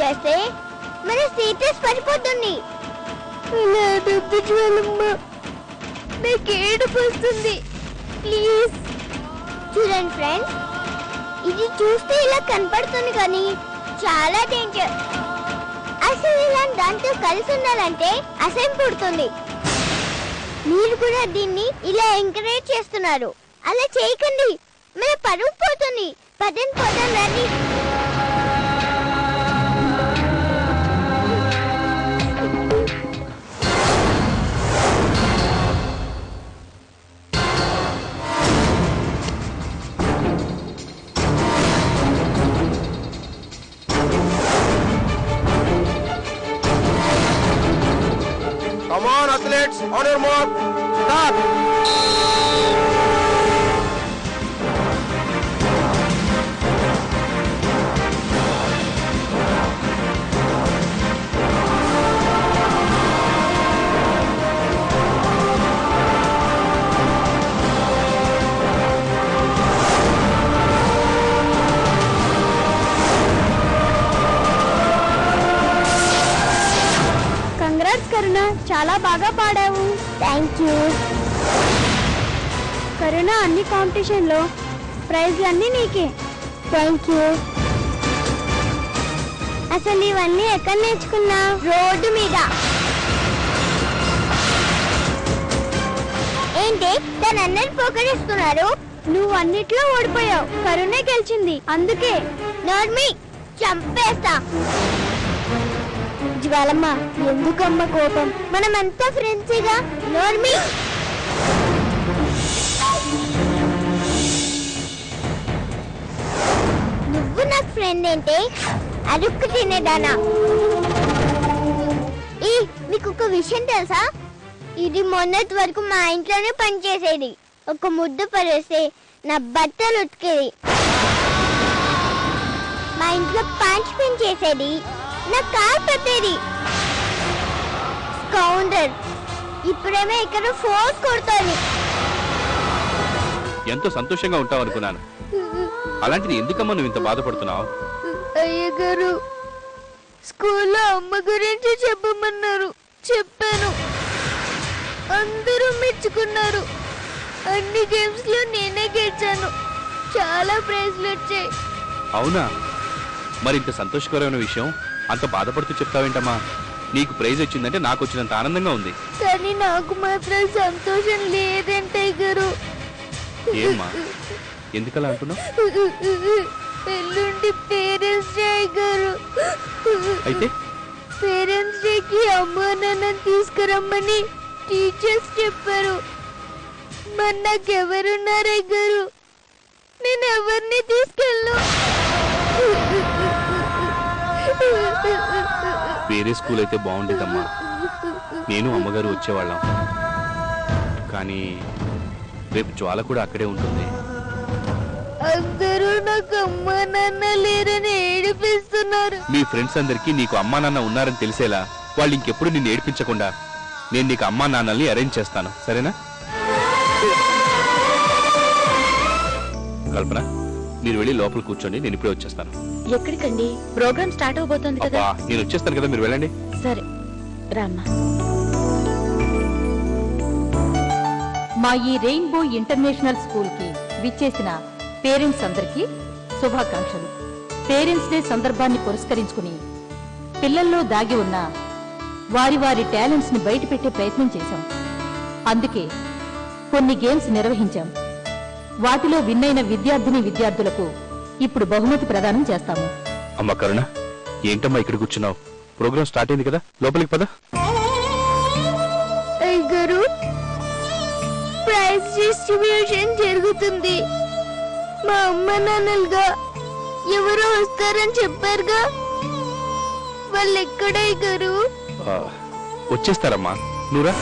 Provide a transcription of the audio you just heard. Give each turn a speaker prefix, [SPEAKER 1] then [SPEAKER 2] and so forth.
[SPEAKER 1] చేస్తే మన స్టేటస్ పడిపోతుంది. నాకు ఏడుపు వస్తుంది. ప్లీజ్ చూడండి ఫ్రెండ్స్, ఇది చూస్తే ఇలా కనపడుతుంది కానీ చాలా డేంజర్. అసలు ఇలా దాంతో కలిసి ఉండాలంటే అసహ్యం పుడుతుంది. మీరు కూడా దీన్ని ఇలా ఎంకరేజ్ చేస్తున్నారు. అలా చేయకండి, మన పరువు పోతుంది. పదండి పోదాం రండి.
[SPEAKER 2] Come on, athletes, on your mark, start!
[SPEAKER 1] కరుణ, చాలా బాగా పాడావు. థ్యాంక్ యూ కరుణ. అన్ని కాంపిటీషన్లో ప్రైజ్లన్నీ నీకే. Thank you. అసలు ఇవన్నీ ఎక్కడ నేర్చుకున్నా? రోడ్డు మీద. ఏంటి దాని అందరు పోకరిస్తున్నారు? నువ్వు అన్నిట్లో ఓడిపోయావు, కరుణే గెలిచింది. అందుకే నోర్మి చంపేస్తా. జ్వాలమ్మ, ఎందుకమ్మ కోపం? మనమంతా ఫ్రెండ్స్గా. నోర్మి, నువ్వు నాకు ఫ్రెండ్ ఏంటే? అడుక్కు తినేదానా? మీకు ఒక విషయం తెలుసా? ఇది మొన్నటి వరకు మా ఇంట్లోనే పనిచేసేది. ఒక ముద్దు పడేస్తే నా బట్టలు ఉతికేది. మా ఇంట్లో పంచ్ పిన్ చేసేది, నా కార్ పెట్టేది. స్కౌండర్ ఇప్పుడేమో ఇక్కడ ఫోర్స్ కొడుతోంది.
[SPEAKER 3] ఎంతో సంతోషంగా ఉంటావు అనుకున్నాను. అలాంటిది ఎందుకమ్మా నువ్వు ఇంత బాధపడుతున్నావు?
[SPEAKER 1] అయ్యగారు, స్కూల్లో అమ్మ గురించి చెప్పమన్నారు. చెప్పాను, అందరూ మెచ్చుకున్నారు. అన్ని గేమ్స్ లో నేనే గెలిచాను. చాలా ప్రైజ్లు వచ్చాయి.
[SPEAKER 3] అవునా? మరి ఇంత సంతోషకరమైన విషయం అంత బాధపడుతూ చెప్తావేంటమ్మా? నీకు ప్రైజ్ వచ్చిందంటే నాకు వచ్చినంత ఆనందంగా ఉంది.
[SPEAKER 1] కానీ నాకు మాత్రం సంతోషం లేదంటే గారు.
[SPEAKER 3] ఏమ్మా, ఎందుకలా అంటున్నావు?
[SPEAKER 1] ఎల్లుండి పేరెంట్స్ డే గారు.
[SPEAKER 3] అయితే
[SPEAKER 1] పేరెంట్స్ డేకి అమ్మా నాన్న తీసుకురమ్మని టీచర్స్ చెప్పారు. మరి నాకెవరున్నారే గారు? నేను ఎవరిని తీసుకెళ్ళను.
[SPEAKER 3] వేరే స్కూల్ అయితే బాగుండేదమ్మా. నేను అమ్మగారు వచ్చేవాళ్ళం. కానీ రేపు జ్వాల కూడా అక్కడే ఉంటుంది.
[SPEAKER 1] అందరూ నాకు అమ్మా నాన్న లేరని ఏడిపిస్తున్నారు.
[SPEAKER 3] మీ ఫ్రెండ్స్ అందరికీ నీకు అమ్మా నాన్న ఉన్నారని తెలిసేలా వాళ్ళు ఇంకెప్పుడు నిన్ను ఏడిపించకుండా నేను నీకు అమ్మా నాన్నల్ని అరేంజ్ చేస్తాను, సరేనా? కల్పన, మీరు వెళ్ళి లోపల కూర్చోండి, నేను ఇప్పుడే వచ్చేస్తాను.
[SPEAKER 4] ఎక్కడికండి? ప్రోగ్రామ్ స్టార్ట్ అవబోతోంది కదా.
[SPEAKER 3] నేను వచ్చేస్తాను కదా, మీరు వెళ్ళండి.
[SPEAKER 4] సరే రామ్మా. మా ఈ రెయిన్బో ఇంటర్నేషనల్ స్కూల్ కి విచ్చేసిన పేరెంట్స్ అందరికీ శుభాకాంక్షలు. పేరెంట్స్ డే సందర్భాన్ని పురస్కరించుకుని పిల్లల్లో దాగి ఉన్న వారి వారి టాలెంట్స్ ని బయటపెట్టే ప్రయత్నం చేశాం. అందుకే కొన్ని గేమ్స్ నిర్వహించాం. వాటిలో విన్నైన విద్యార్థులకు ఇప్పుడు బహుమతి ప్రదానం చేస్తాము.
[SPEAKER 3] అమ్మ కరుణ, ఏంటమ్మా ఇక్కడ కూర్చున్నావు? ప్రోగ్రామ్ స్టార్ట్ అయింది కదా, లోపలికి పద.
[SPEAKER 1] గారు, ప్రైజ్ డిస్ట్రిబ్యూషన్ జరుగుతుంది. మా అమ్మ నాన్నలుగా ఎవరో వస్తారని చెప్పారుగా, వాళ్ళు ఎక్కడై గారు?
[SPEAKER 3] వచ్చేస్తారమ్మా, నువ్వురా.